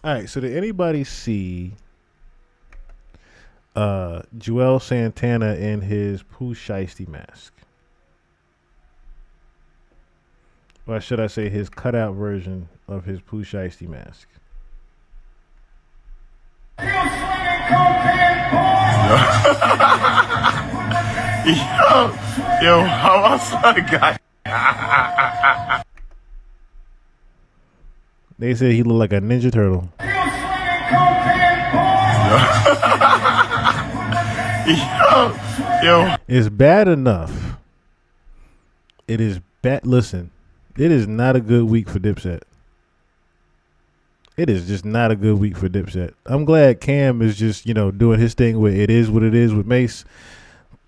All right. So did anybody see Joel Santana in his Pooh Shiesty mask? Or should I say his cutout version of his Pooh Shiesty mask? Yo, how else I got? They said he looked like a Ninja Turtle. Yo. It's bad enough. It is bad. Listen, it is not a good week for Dipset. It is just not a good week for Dipset. I'm glad Cam is just, doing his thing with it is what it is with Mace.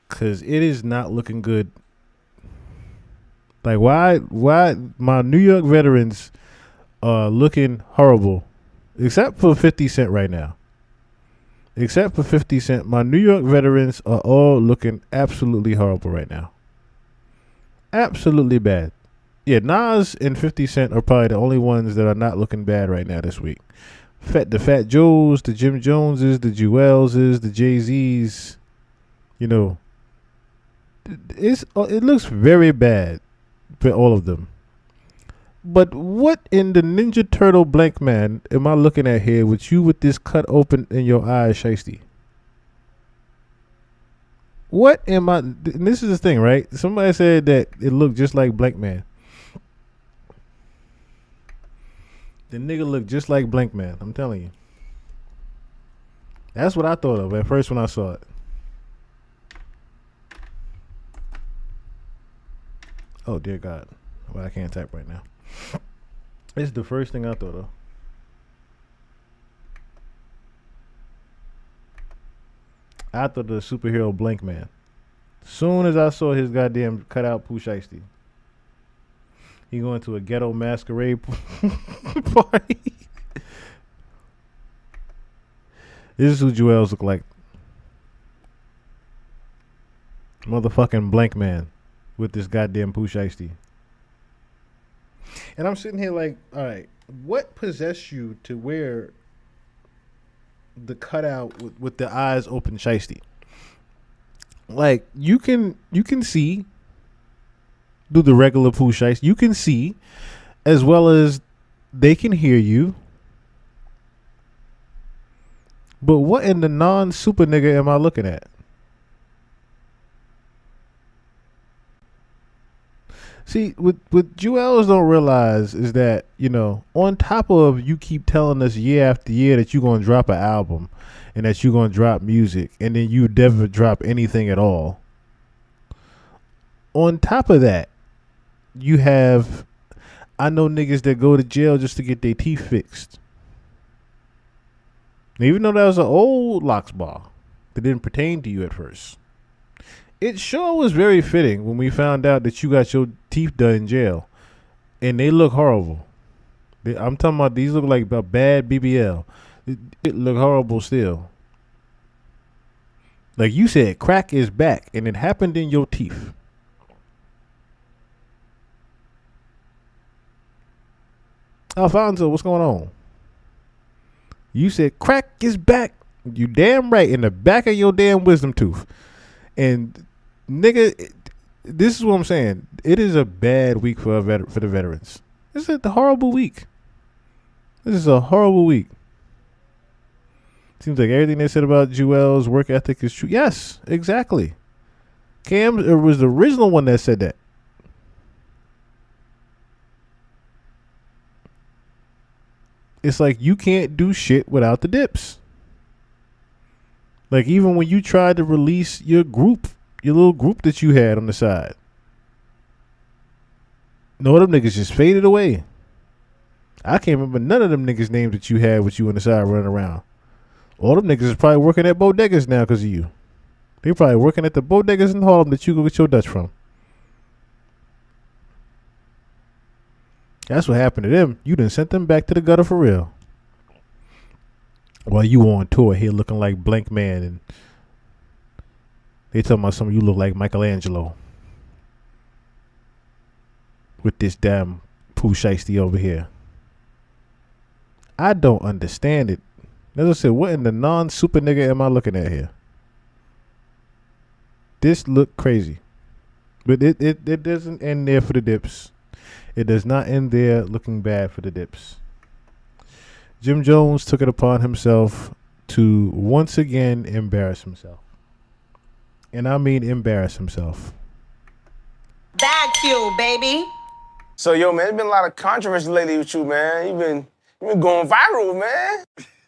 Because it is not looking good. Like, why my New York veterans are looking horrible. Except for 50 Cent right now. Except for 50 Cent. My New York veterans are all looking absolutely horrible right now. Absolutely bad. Yeah, Nas and 50 Cent are probably the only ones that are not looking bad right now this week. The Fat Joes, the Jim Joneses, the Jewelses, the Jay-Z's, it looks very bad for all of them. But what in the Ninja Turtle blank man am I looking at here with you with this cut open in your eyes, Shiesty? What am I? And this is the thing, right? Somebody said that it looked just like Blank Man. The nigga looked just like Blank Man. I'm telling you. That's what I thought of at first when I saw it. Oh, dear God. Well, I can't type right now. It's the first thing I thought of. I thought of the superhero Blank Man. Soon as I saw his goddamn cutout Pooh Shiesty. He going to a ghetto masquerade party. This is who Joel's look like. Motherfucking Blank Man with this goddamn Pooh Shiesty. And I'm sitting here like, all right, what possessed you to wear the cutout with the eyes open Shiesty? Like you can see do the regular Pooh Shiesty. You can see as well as they can hear you. But what in the non-super nigga am I looking at? See, what Jewels don't realize is that, on top of you keep telling us year after year that you're going to drop an album and that you're going to drop music and then you never drop anything at all. On top of that, you have, I know niggas that go to jail just to get their teeth fixed. Even though that was an old Locks bar that didn't pertain to you at first. It sure was very fitting when we found out that you got your teeth done in jail. And they look horrible. I'm talking about these look like a bad BBL. It look horrible still. Like you said, crack is back and it happened in your teeth. Alfonso, what's going on? You said crack is back. You damn right in the back of your damn wisdom tooth. And nigga, this is what I'm saying. It is a bad week for the veterans. This is a horrible week. This is a horrible week. Seems like everything they said about Joel's work ethic is true. Yes, exactly. Cam was the original one that said that. It's like you can't do shit without the dips. Like even when you tried to release your little group that you had on the side. No, them niggas just faded away. I can't remember none of them niggas' names that you had with you on the side running around. All them niggas is probably working at bodegas now because of you. They probably working at the bodegas in Harlem that you go get your Dutch from. That's what happened to them. You done sent them back to the gutter for real. While you on tour here looking like Blank Man and they talking about some of you look like Michelangelo. With this damn Pooh Shiesty over here. I don't understand it. As I said, what in the non-super nigga am I looking at here? This look crazy. But it doesn't end there for the dips. It does not end there looking bad for the dips. Jim Jones took it upon himself to once again embarrass himself. And I mean embarrass himself. Bag fuel, baby. So, yo, man, there's been a lot of controversy lately with you, man. You've been going viral, man.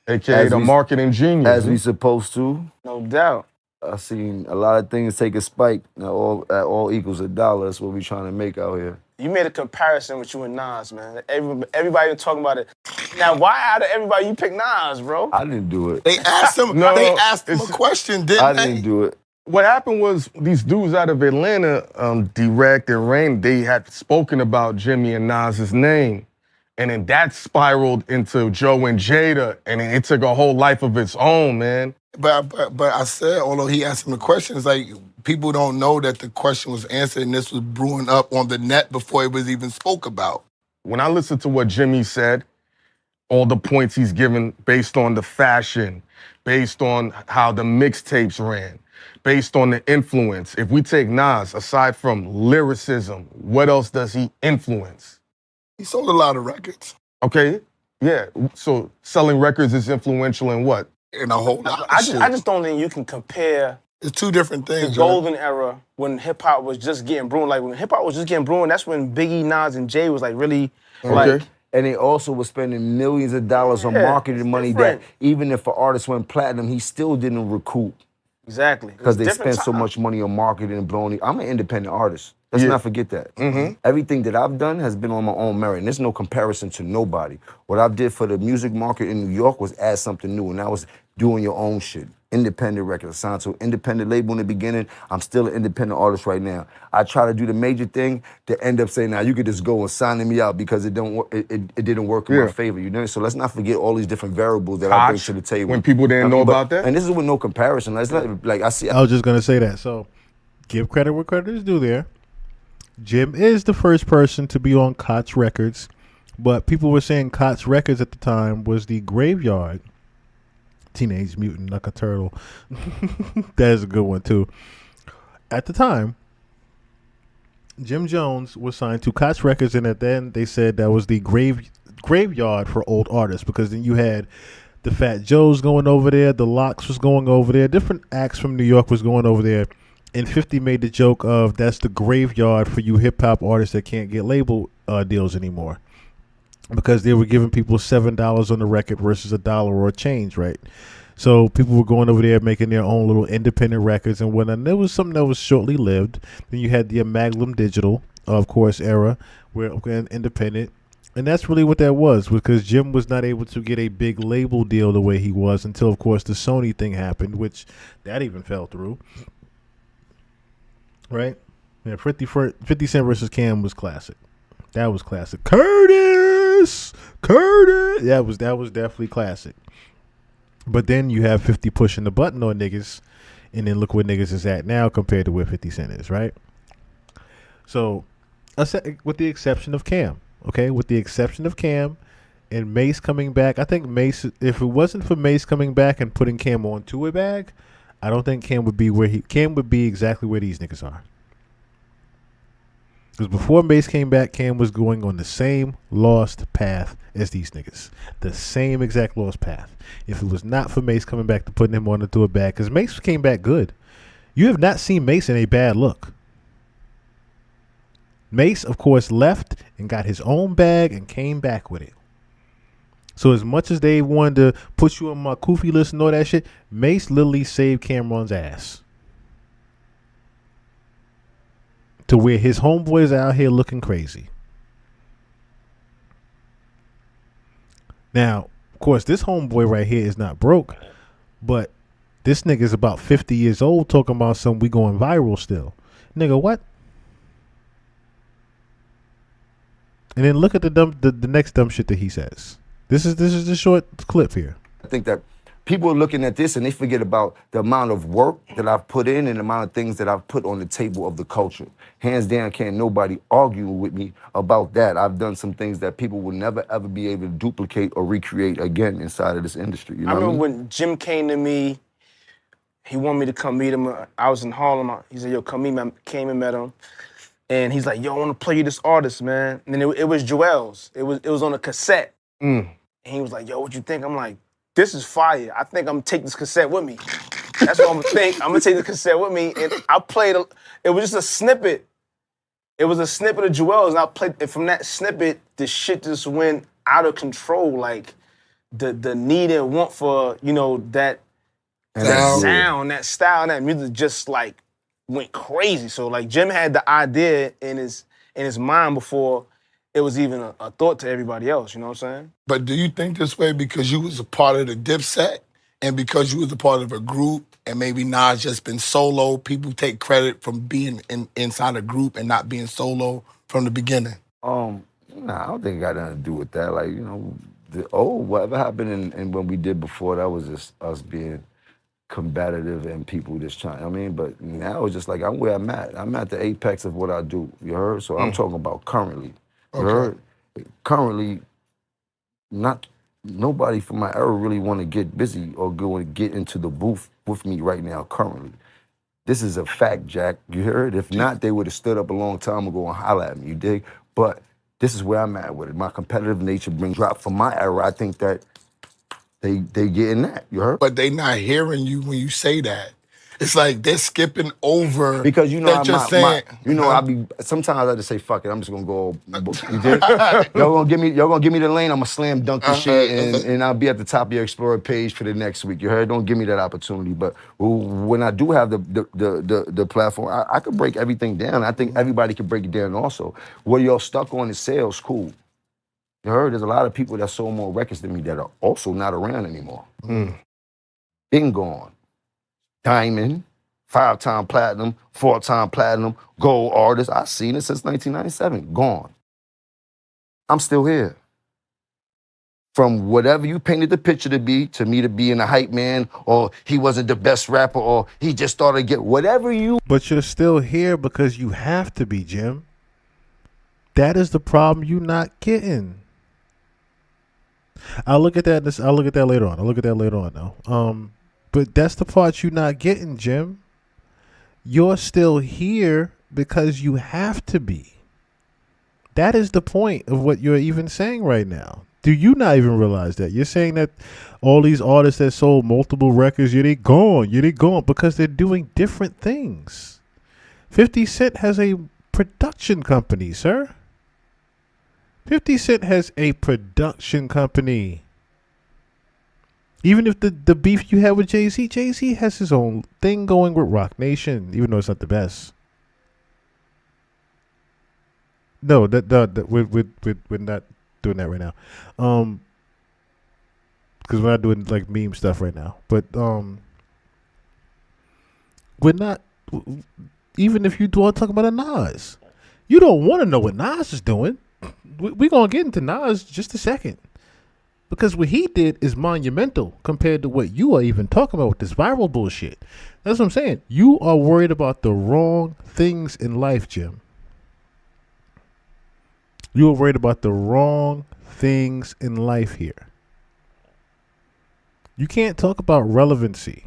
AKA the marketing genius. As we supposed to. No doubt. I seen a lot of things take a spike. Now all equals $1. That's what we trying to make out here. You made a comparison with you and Nas, man. Everybody been talking about it. Now, why out of everybody you pick Nas, bro? I didn't do it. They asked him. No, they asked him a question, didn't I they? didn't do it. What happened was these dudes out of Atlanta, Direct and Rain, they had spoken about Jimmy and Nas's name. And then that spiraled into Joe and Jada, and it took a whole life of its own, man. But I said, although he asked him the question, it's like people don't know that the question was answered and this was brewing up on the net before it was even spoke about. When I listened to what Jimmy said, all the points he's given based on the fashion, based on how the mixtapes ran, based on the influence. If we take Nas, aside from lyricism, what else does he influence? He sold a lot of records. Okay, yeah. So selling records is influential in what? In a whole lot of I shit. just don't think you can compare It's two different the things. golden era when hip-hop was just getting brewing. Like, when hip-hop was just getting brewing, that's when Biggie, Nas, and Jay was, like, really, like... Okay. And they also were spending millions of dollars on Yeah, marketing it's money different. that even if an artist went platinum, he still didn't recoup. Exactly. Because they spent so much money on marketing and blowing. I'm an independent artist. Let's not forget that. Everything that I've done has been on my own merit. And there's no comparison to nobody. What I did for the music market in New York was add something new. And that was doing your own shit. Independent records. I signed to an independent label in the beginning. I'm still an independent artist right now. I try to do the major thing to end up saying, now you could just go and sign me out because it didn't work in my favor. You know? So let's not forget all these different variables that I bring to the table. When people didn't know about that? And this is with no comparison. Let's not, like I see. I was just gonna say that. So, give credit where credit is due. There, Jim is the first person to be on Koch Records, but people were saying Koch Records at the time was the graveyard. Teenage Mutant Like a Turtle. That is a good one too. At the time, Jim Jones was signed to Koch Records, and then they said that was the graveyard for old artists, because then you had the Fat Joes going over there, the Locks was going over there, different acts from New York was going over there, and 50 made the joke of that's the graveyard for you hip hop artists that can't get label deals anymore, because they were giving people $7 on the record versus $1 or a change, right? So people were going over there making their own little independent records and whatnot. And there was something that was shortly lived. Then you had the Amalgam Digital, of course, era, where independent. And that's really what that was, because Jim was not able to get a big label deal the way he was until, of course, the Sony thing happened, which that even fell through. Right? Yeah, 50 Cent versus Cam was classic. That was classic. Curtis! That was definitely classic. But then you have 50 pushing the button on niggas, and then look where niggas is at now compared to where 50 Cent is, right? So, with the exception of Cam, okay? With the exception of Cam and Mace coming back, I think Mace, if it wasn't for Mace coming back and putting Cam onto a bag, I don't think Cam would be exactly where these niggas are. Because before Mace came back, Cam was going on the same lost path as these niggas. The same exact lost path. If it was not for Mace coming back to putting him onto a bag, because Mace came back good. You have not seen Mace in a bad look. Mace, of course, left and got his own bag and came back with it. So as much as they wanted to put you on my Koofy list and all that shit, Mace literally saved Cameron's ass. To where his homeboys are out here looking crazy. Now, of course, this homeboy right here is not broke, but this nigga is about 50 years old talking about something we going viral still. Nigga, what? And then look at the next dumb shit that he says. This is the short clip here. I think that people are looking at this and they forget about the amount of work that I've put in and the amount of things that I've put on the table of the culture. Hands down, can't nobody argue with me about that. I've done some things that people will never, ever be able to duplicate or recreate again inside of this industry. You know I what I remember mean? when Jim came to me, he wanted me to come meet him. I was in Harlem. He said, yo, come meet me. I came and met him. And he's like, yo, I want to play you this artist, man. And then it was Joel's. It was on a cassette. And he was like, yo, what you think? I'm like, this is fire. I think I'm gonna take this cassette with me. That's what I'm gonna think. I'm gonna take the cassette with me. And I played, it was just a snippet. It was a snippet of Joel's. And I played, and from that snippet, the shit just went out of control. Like the need and want for, you know, that sound, that style, and that music just like went crazy. So like Jim had the idea in his mind before it was even a thought to everybody else. You know what I'm saying? But do you think this way because you was a part of the Dipset and because you was a part of a group and maybe Nas just been solo, people take credit from being inside a group and not being solo from the beginning? Nah, I don't think it got nothing to do with that. Like, you know, whatever happened and when we did before, that was just us being combative and people just trying. I mean, but now it's just like I'm where I'm at. I'm at the apex of what I do. You heard? So I'm talking about currently. You heard? Currently, nobody from my era really want to get busy or go and get into the booth with me right now. Currently, this is a fact, Jack. You heard? If not, they would have stood up a long time ago and holler at me. You dig? But this is where I'm at with it. My competitive nature brings drop from my era. I think that they getting that. You heard? But they not hearing you when you say that. It's like they're skipping over. Because you know, saying, I be sometimes I just say fuck it. I'm just gonna go. You did? Y'all gonna give me the lane. I'm gonna slam dunk the shit, and I'll be at the top of your Explorer page for the next week. You heard? Don't give me that opportunity. But when I do have the platform, I could break everything down. I think everybody can break it down. Also, what y'all stuck on is sales. Cool. You heard? There's a lot of people that sold more records than me that are also not around anymore. Been gone. Diamond, 5-time platinum, 4-time platinum, gold artist. I've seen it since 1997. Gone. I'm still here. From whatever you painted the picture to me to being a hype man, or he wasn't the best rapper, or he just started to get whatever you. But you're still here because you have to be, Jim. That is the problem you're not getting. I'll look at that later on. Though. But that's the part you're not getting, Jim. You're still here because you have to be. That is the point of what you're even saying right now. Do you not even realize that? You're saying that all these artists that sold multiple records, they gone because they're doing different things. 50 Cent has a production company, sir. 50 Cent has a production company. Even if the beef you had with Jay-Z has his own thing going with Rock Nation, even though it's not the best. No, we're not doing that right now. Because we're not doing like meme stuff right now. But we're not. Even if you want to talk about a Nas, you don't want to know what Nas is doing. We're gonna get into Nas just a second. Because what he did is monumental compared to what you are even talking about with this viral bullshit. That's what I'm saying. You are worried about the wrong things in life, Jim. You are worried about the wrong things in life here. You can't talk about relevancy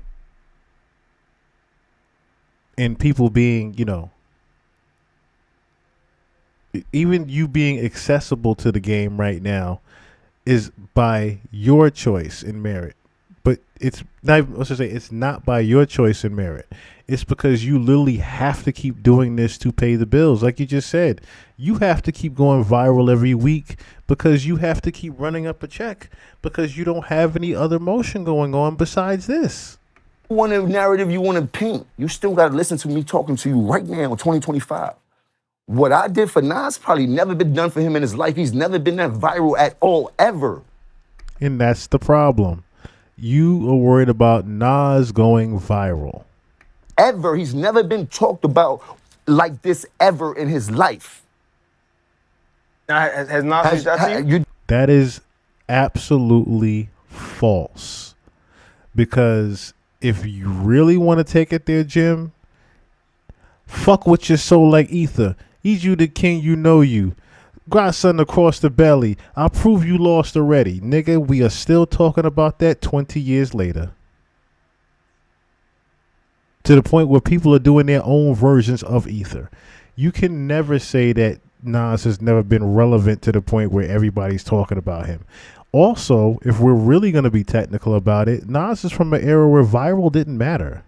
and people being, even you being accessible to the game right now is by your choice and merit. But it's not, it's not by your choice and merit. It's because you literally have to keep doing this to pay the bills. Like you just said, you have to keep going viral every week because you have to keep running up a check because you don't have any other motion going on besides this. What narrative you want to paint, you still got to listen to me talking to you right now in 2025. What I did for Nas probably never been done for him in his life. He's never been that viral at all, ever. And that's the problem. You are worried about Nas going viral. Ever. He's never been talked about like this ever in his life. Now, has Nas reached out to you? That is absolutely false. Because if you really want to take it there, Jim, fuck with your soul like ether. Eat you the king, you know you. Godson across the belly. I'll prove you lost already. Nigga, we are still talking about that 20 years later. To the point where people are doing their own versions of ether. You can never say that Nas has never been relevant to the point where everybody's talking about him. Also, if we're really going to be technical about it, Nas is from an era where viral didn't matter.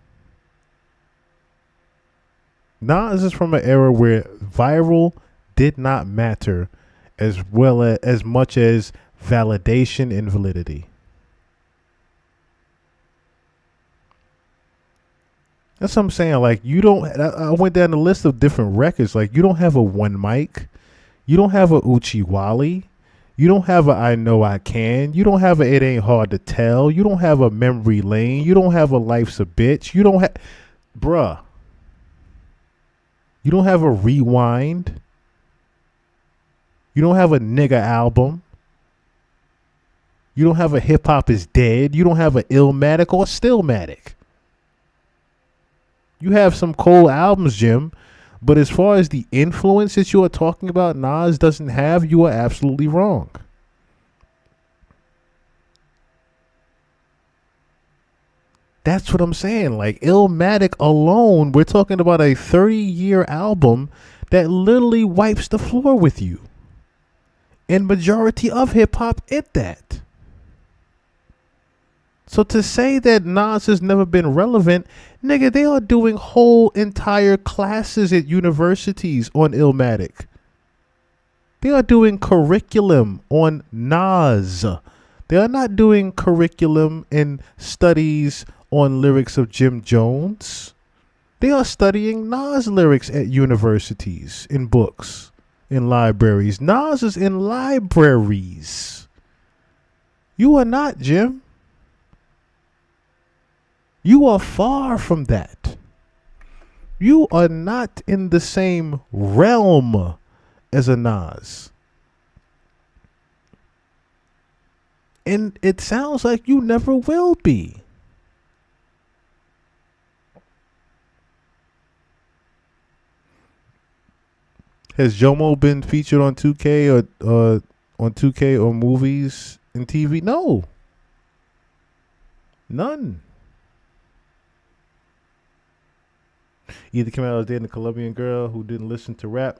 Nas is from an era where viral did not matter as much as validation and validity. That's what I'm saying. Like, you don't. I went down the list of different records. Like, you don't have a One Mic, you don't have a Uchi Wally, you don't have a I Know I Can, you don't have a It Ain't Hard to Tell, you don't have a Memory Lane, you don't have a Life's a Bitch, you don't have, bruh. You don't have a Rewind. You don't have a Nigga album. You don't have a Hip Hop Is Dead. You don't have a Illmatic or Stillmatic. You have some cold albums, Jim, but as far as the influence that you are talking about Nas doesn't have, you are absolutely wrong. That's what I'm saying. Like, Illmatic alone, we're talking about a 30-year album that literally wipes the floor with you. And majority of hip-hop at that. So to say that Nas has never been relevant, nigga, they are doing whole entire classes at universities on Illmatic. They are doing curriculum on Nas. They are not doing curriculum and studies on lyrics of Jim Jones. They are studying Nas lyrics at universities, in books, in libraries. Nas is in libraries. You are not, Jim. You are far from that. You are not in the same realm as a Nas. And it sounds like you never will be. Has Jomo been featured on 2K or on 2K or movies and TV? No. None. Either came out, I was dating a Colombian girl who didn't listen to rap.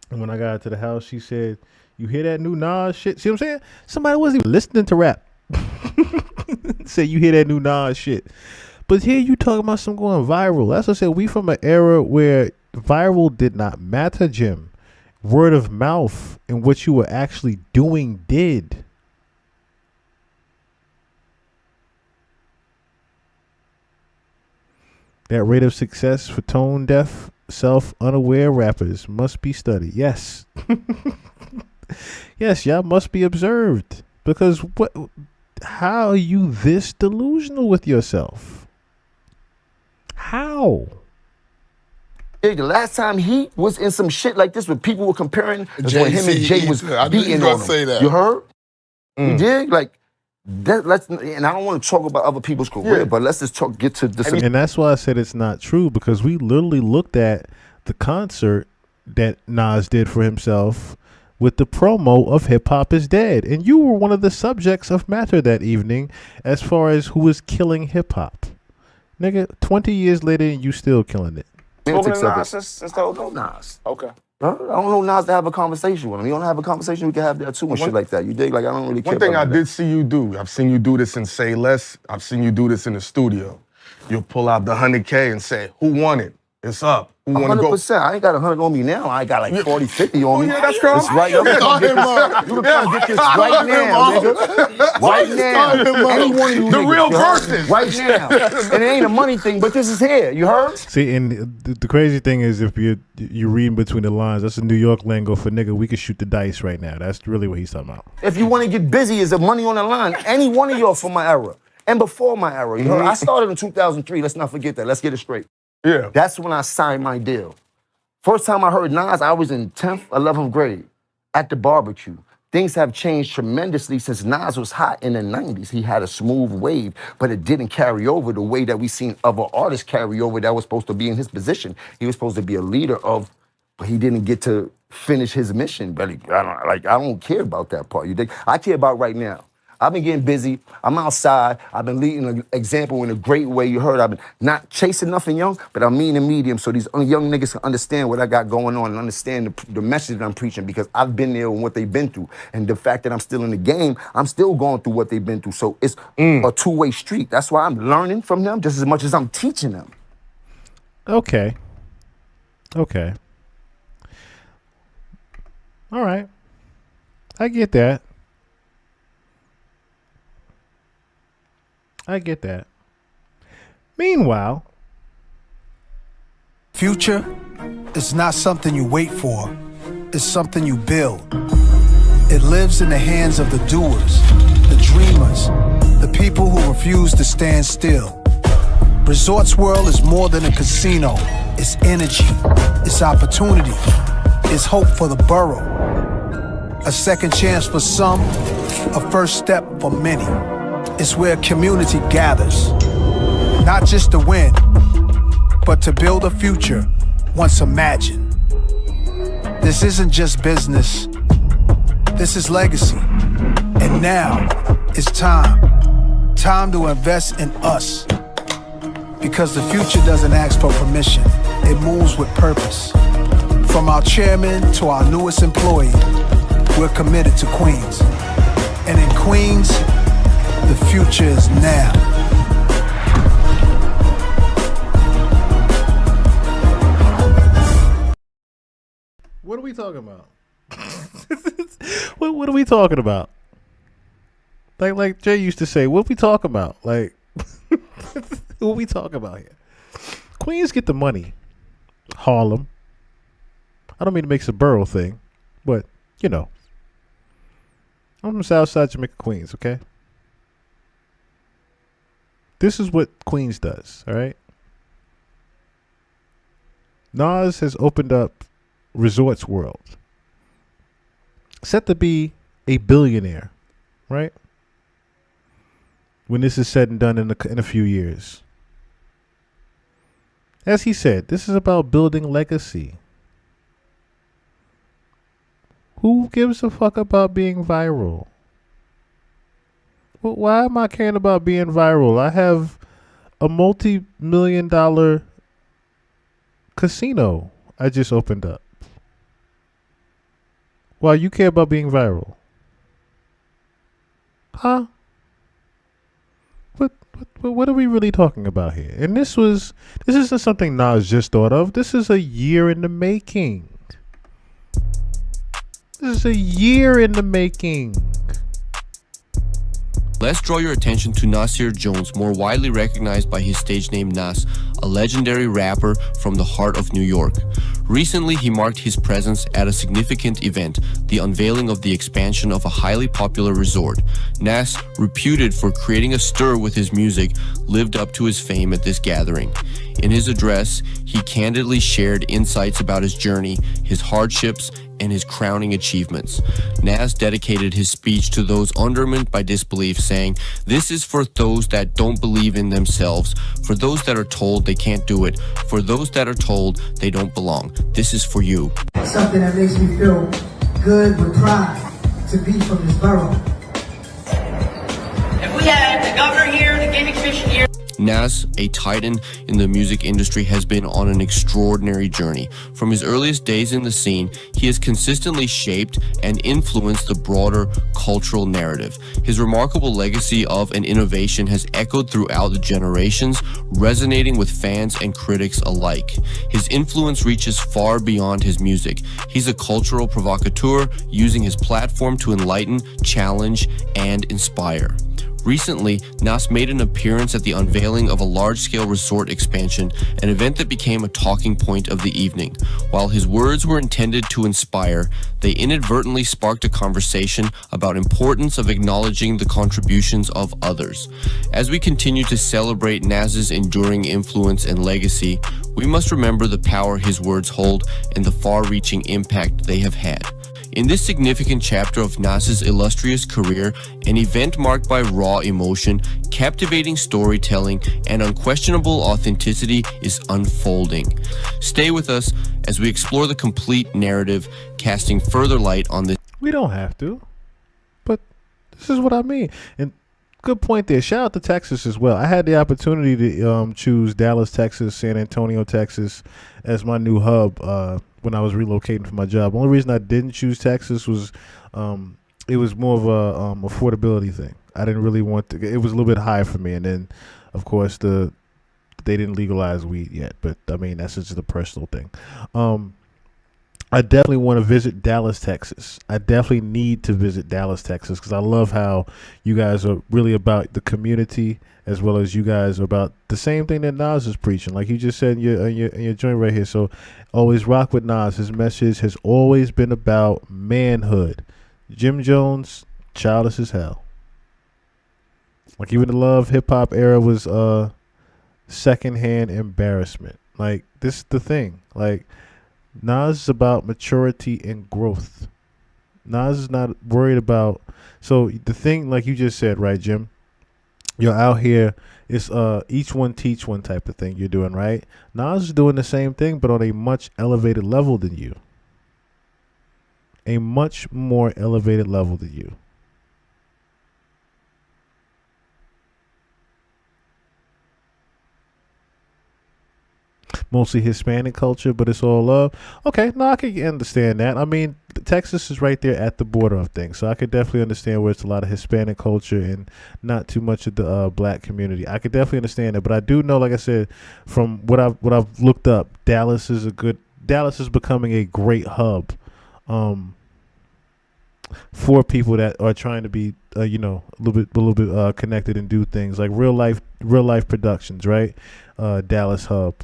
And when I got to the house, she said, "You hear that new Nas shit?" See what I'm saying? Somebody wasn't even listening to rap. Say, "You hear that new Nas shit?" But here you talking about some going viral. That's what I said. We from an era where viral did not matter, Jim. Word of mouth and what you were actually doing did. That rate of success for tone deaf, self-unaware rappers must be studied. Yes. Yes, y'all must be observed. Because how are you this delusional with yourself? How? The last time he was in some shit like this where people were comparing was when him and Jay was beating on him. Say that. You heard? You dig? Like, that, and I don't want to talk about other people's career, but let's just get to this. And that's why I said it's not true, because we literally looked at the concert that Nas did for himself with the promo of Hip Hop Is Dead. And you were one of the subjects of matter that evening as far as who was killing hip hop. Nigga, 20 years later, and you still killing it. Spoken to Nas since the whole thing? Nas. Okay. I don't know Nas to have a conversation with him. You want to have a conversation, we can have that too and shit like that. You dig? Like, I don't really care. One thing I about did see you do, I've seen you do this in Say Less, I've seen you do this in the studio. You'll pull out the 100K and say, who won it? It's up. Who want to go? 100%. I ain't got 100 on me now. I got like 40, 50 on me. Yeah, that's cool. It's right up. You can get this right now, nigga. Right now. Any one of you The niggas, real you heard? verses. Right now. And it ain't a money thing, but this is here. You heard? See, and the crazy thing is, if you're reading between the lines, that's a New York lingo for nigga, we can shoot the dice right now. That's really what he's talking about. If you want to get busy, is the money on the line. Any one of y'all from my era and before my era. You heard? I started in 2003. Let's not forget that. Let's get it straight. Yeah. That's when I signed my deal. First time I heard Nas, I was in 10th, 11th grade at the barbecue. Things have changed tremendously since Nas was hot in the 90s. He had a smooth wave, but it didn't carry over the way that we seen other artists carry over that was supposed to be in his position. He was supposed to be a leader of, but he didn't get to finish his mission. But I don't care about that part. You think? I care about right now. I've been getting busy. I'm outside. I've been leading an example in a great way. You heard I've been not chasing nothing young, but I'm mean and medium so these young niggas can understand what I got going on and understand the message that I'm preaching because I've been there and what they've been through. And the fact that I'm still in the game, I'm still going through what they've been through. So it's a two-way street. That's why I'm learning from them just as much as I'm teaching them. Okay. All right. I get that. Meanwhile, future is not something you wait for. It's something you build. It lives in the hands of the doers, the dreamers, the people who refuse to stand still. Resorts World is more than a casino. It's energy. It's opportunity. It's hope for the borough. A second chance for some, a first step for many. It's where community gathers, not just to win, but to build a future once imagined. This isn't just business, this is legacy. And now, it's time to invest in us. Because the future doesn't ask for permission, it moves with purpose. From our chairman to our newest employee, we're committed to Queens. And in Queens, the future is now. what are we talking about? What are we talking about? Like Jay used to say, what are we talking about? Like, what are we talking about here? Queens get the money. Harlem. I don't mean to make it a borough thing, but, you know. I'm from Southside Jamaica, Queens, okay? This is what Queens does, all right? Nas has opened up Resorts World. Set to be a billionaire, right? When this is said and done in a few years. As he said, this is about building legacy. Who gives a fuck about being viral? Well, why am I caring about being viral? I have a multi-million-dollar casino I just opened up. Why you care about being viral? Huh? What are we really talking about here? And this isn't something Nas just thought of. This is a year in the making. This is a year in the making. Let's draw your attention to Nasir Jones, more widely recognized by his stage name Nas, a legendary rapper from the heart of New York. Recently, he marked his presence at a significant event, the unveiling of the expansion of a highly popular resort. Nas, reputed for creating a stir with his music, lived up to his fame at this gathering. In his address, he candidly shared insights about his journey, his hardships, and his crowning achievements. Nas dedicated his speech to those undermined by disbelief, saying, "This is for those that don't believe in themselves, for those that are told they can't do it, for those that are told they don't belong. This is for you." Something that makes me feel good with pride to be from this borough. If we had the governor here, the gaming commission here. Nas, a titan in the music industry, has been on an extraordinary journey. From his earliest days in the scene, he has consistently shaped and influenced the broader cultural narrative. His remarkable legacy of an innovation has echoed throughout the generations, resonating with fans and critics alike. His influence reaches far beyond his music. He's a cultural provocateur, using his platform to enlighten, challenge, and inspire. Recently, Nas made an appearance at the unveiling of a large-scale resort expansion, an event that became a talking point of the evening. While his words were intended to inspire, they inadvertently sparked a conversation about importance of acknowledging the contributions of others. As we continue to celebrate Nas's enduring influence and legacy, we must remember the power his words hold and the far-reaching impact they have had. In this significant chapter of Nas's illustrious career, an event marked by raw emotion, captivating storytelling, and unquestionable authenticity is unfolding. Stay with us as we explore the complete narrative, casting further light on this. We don't have to, but this is what I mean. And good point there. Shout out to Texas as well. I had the opportunity to choose Dallas, Texas, San Antonio, Texas as my new hub when I was relocating for my job. Only reason I didn't choose Texas was it was more of a affordability thing. I didn't really want to. It was a little bit high for me, and then of course they didn't legalize weed yet. But I mean that's just a personal thing. I definitely want to visit Dallas, Texas. I definitely need to visit Dallas, Texas, because I love how you guys are really about the community as well as you guys are about the same thing that Nas is preaching. Like you just said in your joint right here. So always rock with Nas. His message has always been about manhood. Jim Jones, childish as hell. Like even the love hip hop era was secondhand embarrassment. Like this is the thing. Like Nas is about maturity and growth. Nas is not worried about. So the thing, like you just said, right, Jim? You're out here. It's each one teach one type of thing you're doing, right? Nas is doing the same thing, but on a much elevated level than you. A much more elevated level than you. Mostly Hispanic culture, but it's all love. Okay, no, I can understand that. I mean, Texas is right there at the border of things, so I could definitely understand where it's a lot of Hispanic culture and not too much of the black community. I could definitely understand that, but I do know, like I said, from what I've looked up, Dallas is becoming a great hub for people that are trying to be, a little bit connected and do things like real life productions, right? Dallas hub.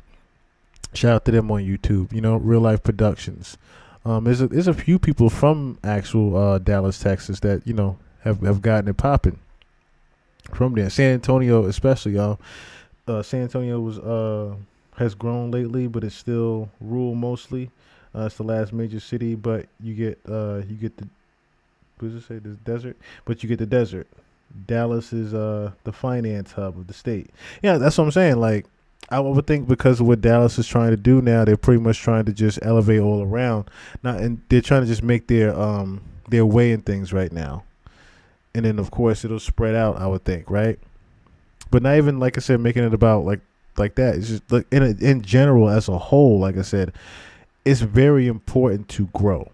Shout out to them on YouTube. Real life productions. There's a few people from actual Dallas, Texas that have gotten it popping from there. San Antonio, especially, y'all. San Antonio has grown lately, but it's still rural mostly. It's the last major city, but you get the what does it say? The desert, but you get the desert. Dallas is the finance hub of the state. Yeah, that's what I'm saying. Like, I would think because of what Dallas is trying to do now, they're pretty much trying to just elevate all around. And they're trying to just make their way in things right now. And then of course it'll spread out, I would think, right? But not even, like I said, making it about like that. It's just like in general as a whole, like I said, it's very important to grow.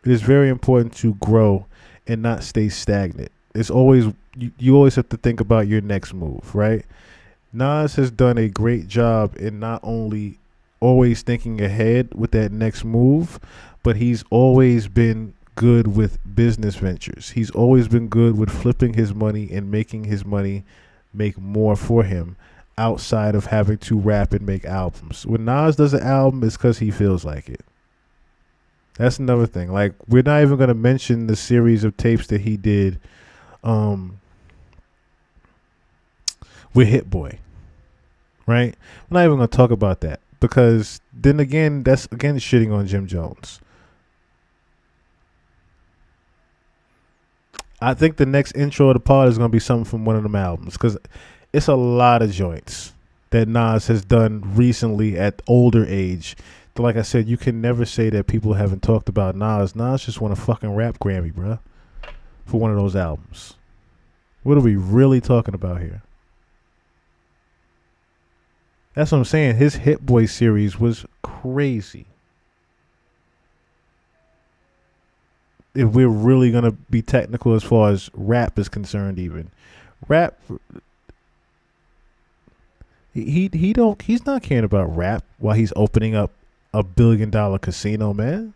It is very important to grow and not stay stagnant. It's always you always have to think about your next move, right? Nas has done a great job in not only always thinking ahead with that next move, but he's always been good with business ventures. He's always been good with flipping his money and making his money make more for him outside of having to rap and make albums. When Nas does an album, it's because he feels like it. That's another thing. Like, we're not even going to mention the series of tapes that he did with Hit Boy, right? We're not even going to talk about that because then again, that's again shitting on Jim Jones. I think the next intro of the pod is going to be something from one of them albums because it's a lot of joints that Nas has done recently at older age. But like I said, you can never say that people haven't talked about Nas. Nas just won a fucking rap Grammy, bruh, for one of those albums. What are we really talking about here? That's what I'm saying. His Hit Boy series was crazy. If we're really going to be technical as far as rap is concerned, even. Rap, he's not caring about rap while he's opening up $1 billion casino, man.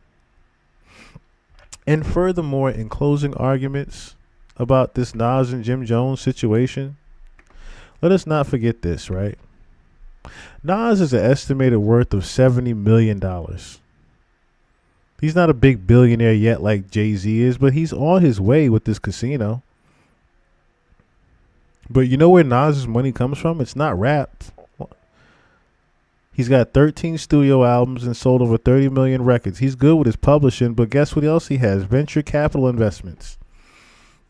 And furthermore, in closing arguments about this Nas and Jim Jones situation, let us not forget this, right? Nas is an estimated worth of $70 million. He's not a big billionaire yet like Jay-Z is, but he's on his way with this casino. But you know where Nas's money comes from? It's not rap. He's got 13 studio albums and sold over 30 million records. He's good with his publishing, but guess what else he has? Venture capital investments.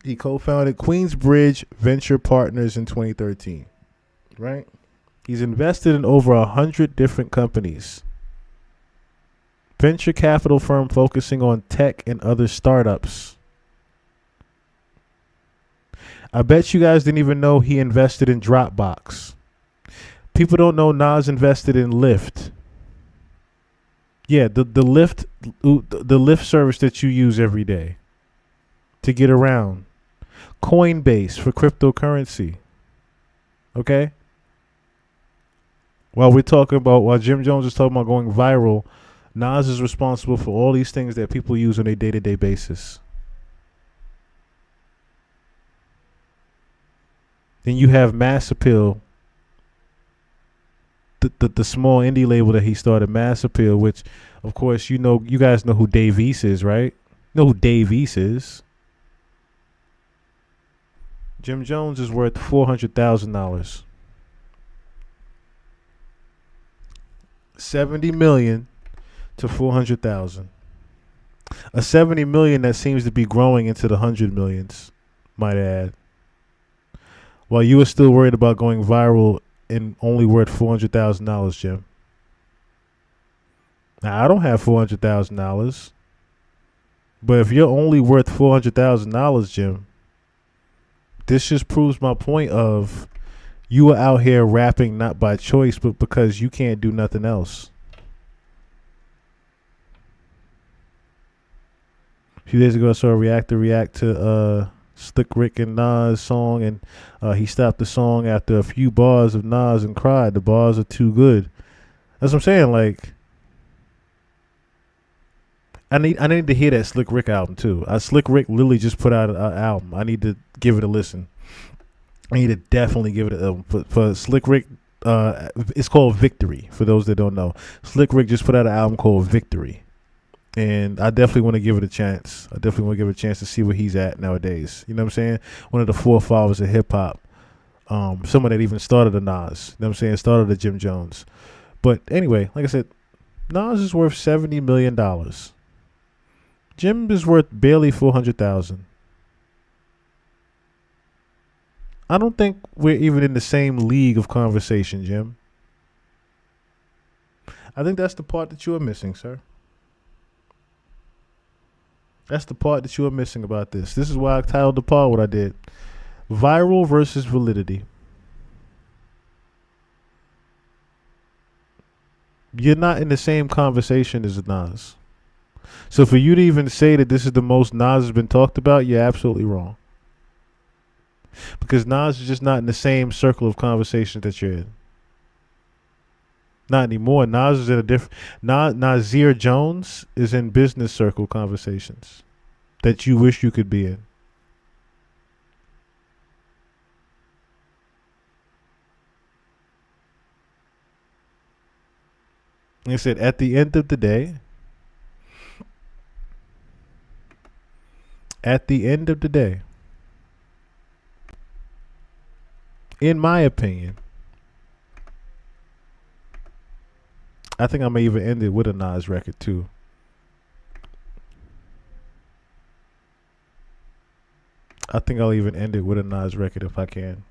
He co-founded Queensbridge Venture Partners in 2013, right? He's invested in over 100 different companies. Venture capital firm focusing on tech and other startups. I bet you guys didn't even know he invested in Dropbox. People don't know Nas invested in Lyft. Yeah, the Lyft service that you use every day to get around. Coinbase for cryptocurrency. Okay? While Jim Jones is talking about going viral, Nas is responsible for all these things that people use on a day-to-day basis. Then you have Mass Appeal, the small indie label that he started, Mass Appeal, which, of course, you guys know who Dave East is, right? You know who Dave East is. Jim Jones is worth $400,000. $70 million to $400,000. A $70 million that seems to be growing into the $100 millions, might add. While you were still worried about going viral and only worth $400,000, Jim. Now, I don't have $400,000. But if you're only worth $400,000, Jim, this just proves my point of you are out here rapping not by choice, but because you can't do nothing else. A few days ago, I saw a reactor react to Slick Rick and Nas song, and he stopped the song after a few bars of Nas and cried. The bars are too good. That's what I'm saying. Like, I need to hear that Slick Rick album too. Slick Rick literally just put out an album. I need to give it a listen. I need to definitely give it a for Slick Rick. It's called Victory. For those that don't know, Slick Rick just put out an album called Victory. And I definitely want to give it a chance. I definitely want to give it a chance to see where he's at nowadays. You know what I'm saying? One of the forefathers of hip hop. Someone that even started the Nas. You know what I'm saying? Started the Jim Jones. But anyway, like I said, Nas is worth $70 million. Jim is worth barely $400,000. I don't think we're even in the same league of conversation, Jim. I think that's the part that you are missing, sir. That's the part that you are missing about this. This is why I titled the part what I did. Viral versus validity. You're not in the same conversation as Nas. So for you to even say that this is the most Nas has been talked about, you're absolutely wrong. Because Nas is just not in the same circle of conversation that you're in. Not anymore. Nas is in a different. Nasir Jones is in business circle conversations that you wish you could be in. Like I said, at the end of the day, in my opinion, I think I may even end it with a Nas record too. I think I'll even end it with a Nas record if I can.